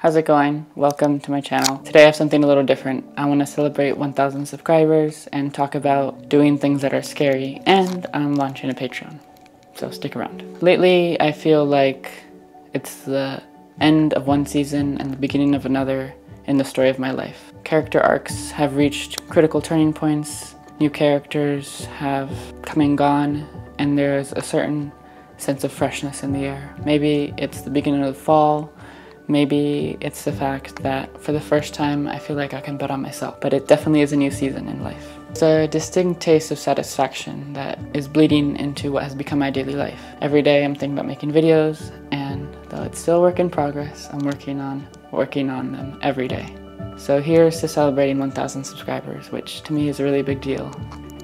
How's it going? Welcome to my channel. Today I have something a little different. I want to celebrate 1,000 subscribers and talk about doing things that are scary, and I'm launching a Patreon, so stick around. Lately I feel like it's the end of one season and the beginning of another in the story of my life. Character arcs have reached critical turning points, new characters have come and gone, and there's a certain sense of freshness in the air. Maybe it's the beginning of the fall. Maybe it's the fact that for the first time I feel like I can bet on myself, but it definitely is a new season in life. It's a distinct taste of satisfaction that is bleeding into what has become my daily life. Every day I'm thinking about making videos, and though it's still a work in progress, I'm working on them every day. So here's to celebrating 1,000 subscribers, which to me is a really big deal,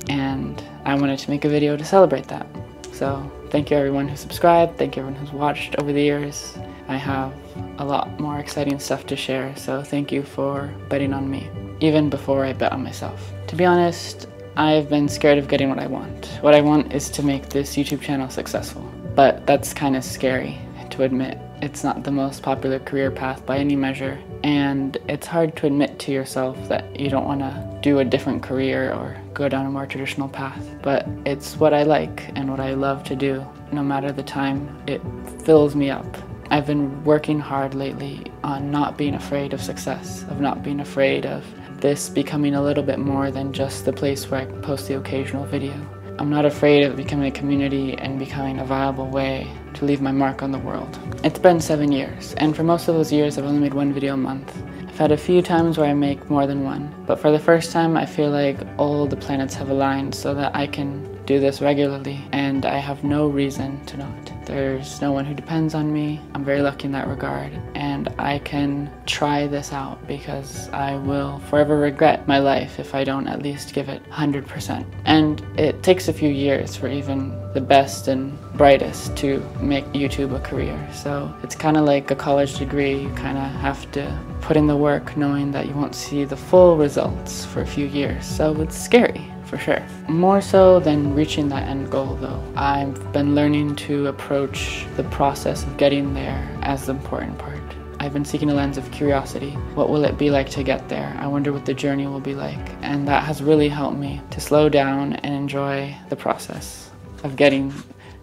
and I wanted to make a video to celebrate that. So thank you everyone who subscribed, thank you everyone who's watched over the years. I have a lot more exciting stuff to share, so thank you for betting on me, even before I bet on myself. To be honest, I've been scared of getting what I want. What I want is to make this YouTube channel successful, but that's kind of scary to admit. It's not the most popular career path by any measure, and it's hard to admit to yourself that you don't want to do a different career or go down a more traditional path, but it's what I like and what I love to do. No matter the time, it fills me up. I've been working hard lately on not being afraid of success, of not being afraid of this becoming a little bit more than just the place where I post the occasional video. I'm not afraid of becoming a community and becoming a viable way to leave my mark on the world. It's been 7 years, and for most of those years I've only made one video a month. I've had a few times where I make more than one, but for the first time I feel like all the planets have aligned so that I can do this regularly, and I have no reason to not. There's no one who depends on me. I'm very lucky in that regard, and I can try this out because I will forever regret my life if I don't at least give it 100%. And it takes a few years for even the best and brightest to make YouTube a career. So it's kind of like a college degree. You kind of have to put in the work knowing that you won't see the full results for a few years. So it's scary, for sure. More so than reaching that end goal though, I've been learning to approach the process of getting there as the important part. I've been seeking a lens of curiosity. What will it be like to get there? I wonder what the journey will be like. And that has really helped me to slow down and enjoy the process of getting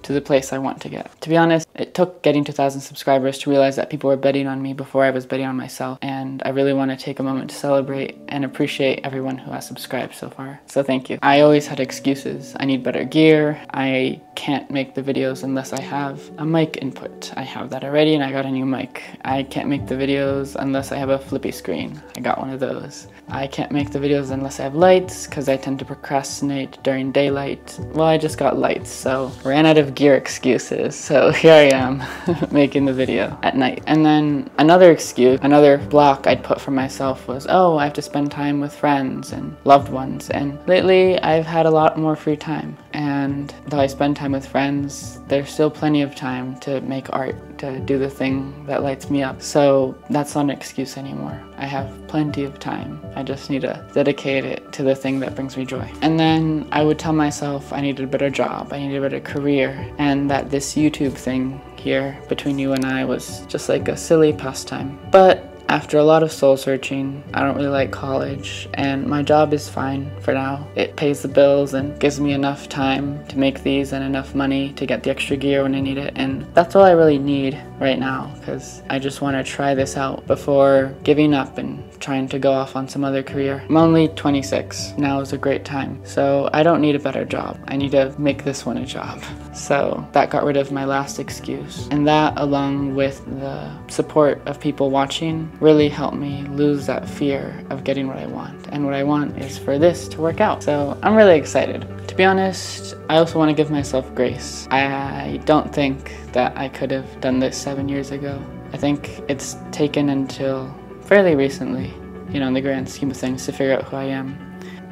to the place I want to get. To be honest, it took getting to 1,000 subscribers to realize that people were betting on me before I was betting on myself, and I really want to take a moment to celebrate and appreciate everyone who has subscribed so far. So thank you. I always had excuses. I need better gear. I can't make the videos unless I have a mic input. I have that already and I got a new mic. I can't make the videos unless I have a flippy screen. I got one of those. I can't make the videos unless I have lights because I tend to procrastinate during daylight. Well, I just got lights, so ran out of gear excuses. So here I am making the video at night. And then another excuse, another block I'd put for myself was, oh, I have to spend time with friends and loved ones. And lately I've had a lot more free time. And though I spend time with friends, there's still plenty of time to make art, to do the thing that lights me up. So that's not an excuse anymore. I have plenty of time. I just need to dedicate it to the thing that brings me joy. And then I would tell myself I needed a better job, I needed a better career, and that this YouTube thing here between you and I was just like a silly pastime. But after a lot of soul searching, I don't really like college, and my job is fine for now. It pays the bills and gives me enough time to make these and enough money to get the extra gear when I need it, and that's all I really need right now, because I just want to try this out before giving up and trying to go off on some other career. I'm only 26. Now is a great time, so I don't need a better job. I need to make this one a job. So that got rid of my last excuse, and that, along with the support of people watching, really helped me lose that fear of getting what I want. And what I want is for this to work out. So I'm really excited. To be honest, I also want to give myself grace. I don't think that I could have done this 7 years ago. I think it's taken until fairly recently, you know, in the grand scheme of things, to figure out who I am.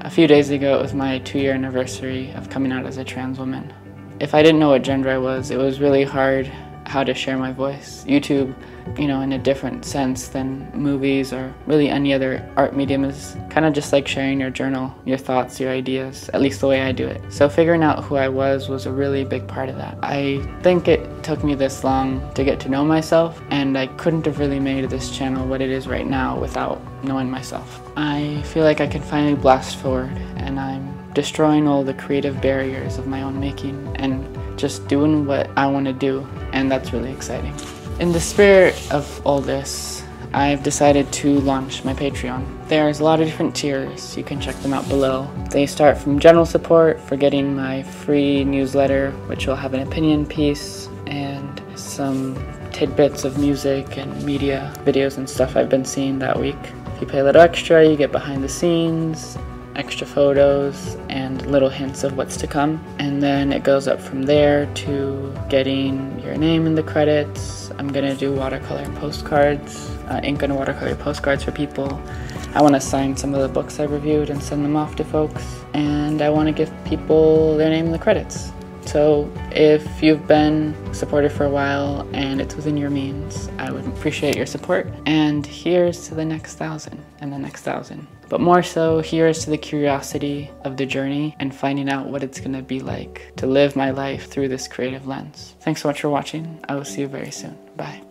A few days ago, it was my 2-year anniversary of coming out as a trans woman. If I didn't know what gender I was, it was really hard how to share my voice. YouTube, you know, in a different sense than movies or really any other art medium, is kind of just like sharing your journal, your thoughts, your ideas, at least the way I do it. So figuring out who I was a really big part of that. I think it took me this long to get to know myself, and I couldn't have really made this channel what it is right now without knowing myself. I feel like I can finally blast forward, and I'm destroying all the creative barriers of my own making and just doing what I want to do, and that's really exciting. In the spirit of all this, I've decided to launch my Patreon. There's a lot of different tiers. You can check them out below. They start from general support for getting my free newsletter, which will have an opinion piece and some tidbits of music and media videos and stuff I've been seeing that week. If you pay a little extra, you get behind the scenes, extra photos, and little hints of what's to come. And then it goes up from there to getting your name in the credits. I'm gonna do watercolor postcards, ink and watercolor postcards for people. I want to sign some of the books I reviewed and send them off to folks. And I want to give people their name in the credits. So if you've been supportive for a while and it's within your means, I would appreciate your support. And here's to the next 1,000 and the next 1,000. But more so, here's to the curiosity of the journey and finding out what it's going to be like to live my life through this creative lens. Thanks so much for watching. I will see you very soon. Bye.